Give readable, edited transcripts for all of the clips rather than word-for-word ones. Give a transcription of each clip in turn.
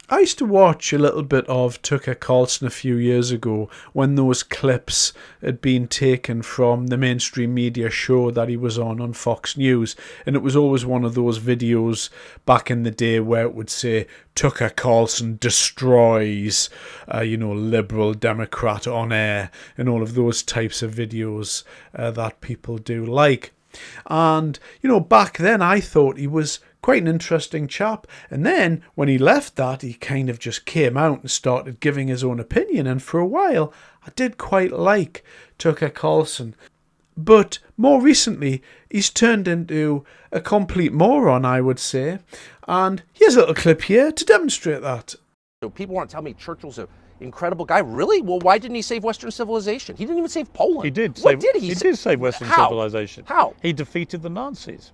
I used to watch a little bit of Tucker Carlson a few years ago when those clips had been taken from the mainstream media show that he was on Fox News. And it was always one of those videos back in the day where it would say, Tucker Carlson destroys, Liberal Democrat on air, and all of those types of videos that people do like. And, back then I thought he was quite an interesting chap. And then when he left that, he kind of just came out and started giving his own opinion. And for a while, I did quite like Tucker Carlson. But more recently, he's turned into a complete moron, I would say. And here's a little clip here to demonstrate that. So people want to tell me Churchill's an incredible guy. Really? Well, why didn't he save Western civilization? He didn't even save Poland. He did. What did he He save? did save Western How? civilization. How? He defeated the Nazis.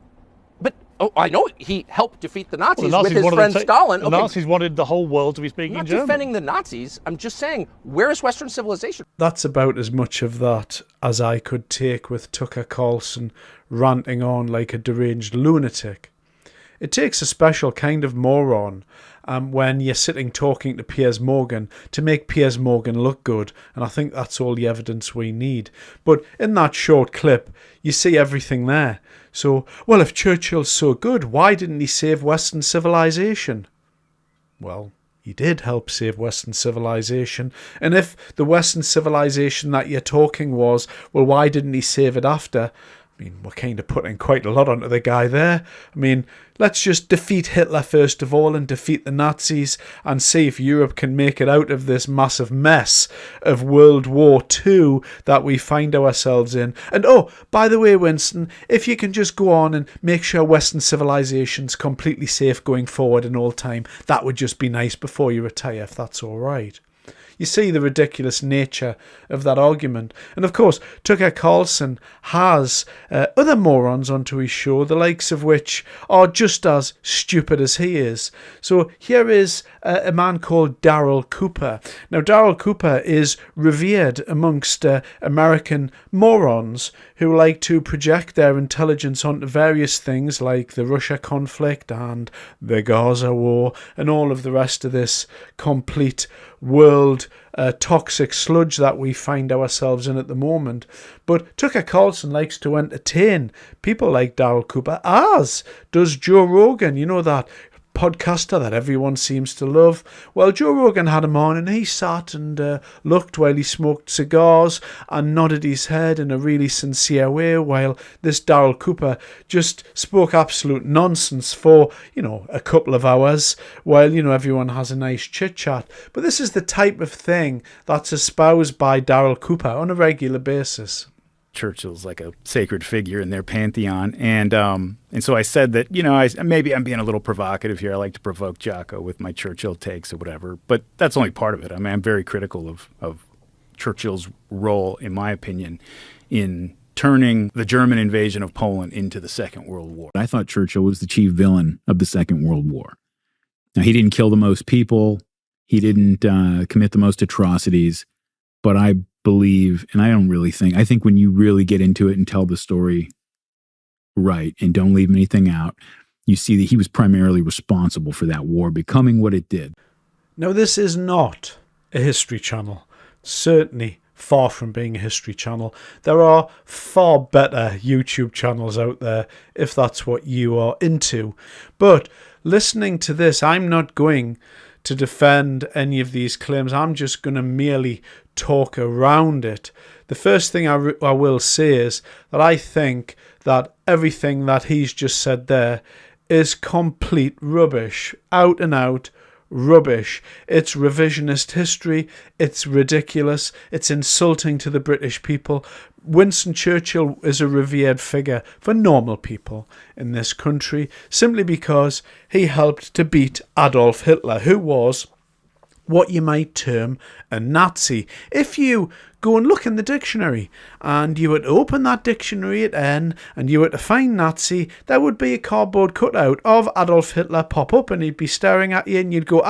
But I know he helped defeat the Nazis, Well, with his friend Stalin. The Nazis wanted the whole world to be speaking I'm not German. defending the Nazis. I'm just saying, where is Western civilization? That's about as much of that as I could take with Tucker Carlson ranting on like a deranged lunatic. It takes a special kind of moron when you're sitting talking to Piers Morgan to make Piers Morgan look good, and I think that's all the evidence we need. But in that short clip, you see everything there. So, well, if Churchill's so good, why didn't he save Western civilization? Well, he did help save Western civilization. And if the Western civilization that you're talking was, well, why didn't he save it after? I mean, we're kind of putting quite a lot onto the guy there. I mean, let's just defeat Hitler first of all and defeat the Nazis and see if Europe can make it out of this massive mess of World War II that we find ourselves in. And oh, by the way, Winston, if you can just go on and make sure Western civilization's completely safe going forward in all time, that would just be nice before you retire, if that's all right. You see the ridiculous nature of that argument. And of course, Tucker Carlson has other morons onto his show, the likes of which are just as stupid as he is. So here is a man called Darryl Cooper. Now, Darryl Cooper is revered amongst American morons who like to project their intelligence onto various things like the Russia conflict and the Gaza war and all of the rest of this complete world toxic sludge that we find ourselves in at the moment. But Tucker Carlson likes to entertain people like Darryl Cooper, as does Joe Rogan, that podcaster that everyone seems to love. Well, Joe Rogan had him on and he sat and looked while he smoked cigars and nodded his head in a really sincere way, while this Darryl Cooper just spoke absolute nonsense for, a couple of hours while, everyone has a nice chit-chat. But this is the type of thing that's espoused by Darryl Cooper on a regular basis. Churchill's like a sacred figure in their pantheon. And so I said that, maybe I'm being a little provocative here. I like to provoke Jocko with my Churchill takes or whatever. But that's only part of it. I mean, I'm very critical of Churchill's role, in my opinion, in turning the German invasion of Poland into the Second World War. I thought Churchill was the chief villain of the Second World War. Now, he didn't kill the most people. He didn't commit the most atrocities. But I believe, and I think when you really get into it and tell the story right and don't leave anything out, you see that he was primarily responsible for that war becoming what it did. Now, this is not a history channel. Certainly far from being a history channel. There are far better YouTube channels out there if that's what you are into. But listening to this, I'm not going to defend any of these claims. I'm just going to merely talk around it. The first thing I will say is that I think that everything that he's just said there is complete rubbish, out and out rubbish. It's revisionist history, it's ridiculous, it's insulting to the British people. Winston Churchill is a revered figure for normal people in this country simply because he helped to beat Adolf Hitler, who was what you might term a Nazi. If you go and look in the dictionary and you were to open that dictionary at N and you were to find Nazi, there would be a cardboard cutout of Adolf Hitler pop up and he'd be staring at you and you'd go,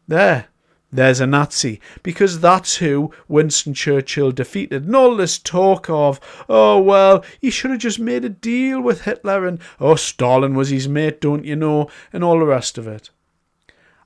there's a Nazi, because that's who Winston Churchill defeated. And all this talk of, oh, well, he should have just made a deal with Hitler and, oh, Stalin was his mate, don't you know, and all the rest of it.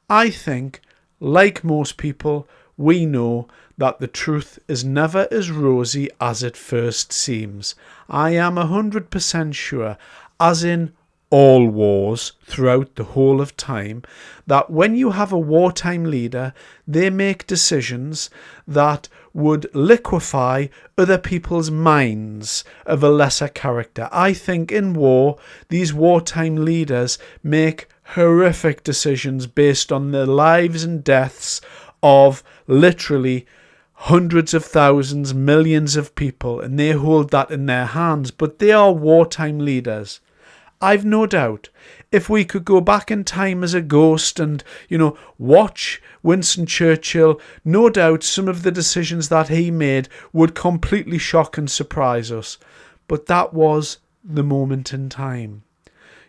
I think, like most people, we know that the truth is never as rosy as it first seems. I am 100% sure, as in all wars throughout the whole of time, that when you have a wartime leader, they make decisions that would liquefy other people's minds of a lesser character. I think in war, these wartime leaders make horrific decisions based on the lives and deaths of literally hundreds of thousands, millions of people, and they hold that in their hands, but they are wartime leaders. I've no doubt if we could go back in time as a ghost and, watch Winston Churchill, no doubt some of the decisions that he made would completely shock and surprise us. But that was the moment in time.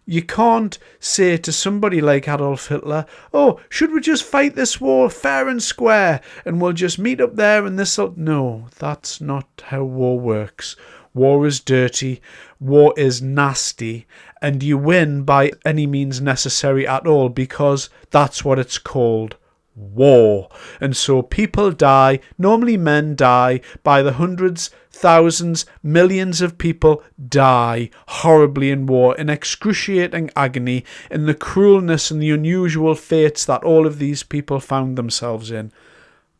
You can't say to somebody like Adolf Hitler, oh, should we just fight this war fair and square and we'll just meet up there and this'll... No, that's not how war works. War is dirty, war is nasty, and you win by any means necessary at all because that's what it's called. War. And so people die, normally men die, by the hundreds, thousands, millions of people die horribly in war, in excruciating agony, in the cruelness and the unusual fates that all of these people found themselves in.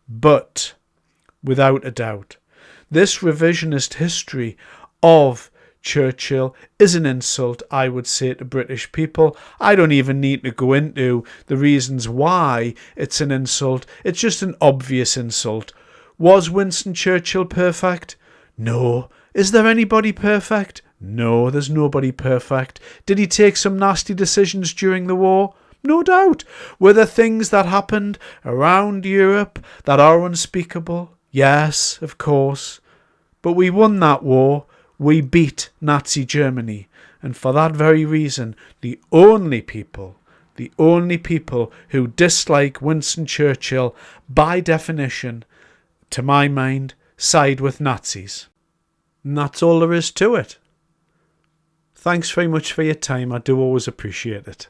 But, without a doubt, this revisionist history of Churchill is an insult, I would say, to British people. I don't even need to go into the reasons why it's an insult. It's just an obvious insult. Was Winston Churchill perfect? No. Is there anybody perfect? No, there's nobody perfect. Did he take some nasty decisions during the war? No doubt. Were there things that happened around Europe that are unspeakable? Yes, of course. But we won that war. We beat Nazi Germany. And for that very reason, the only people who dislike Winston Churchill, by definition, to my mind, side with Nazis. And that's all there is to it. Thanks very much for your time. I do always appreciate it.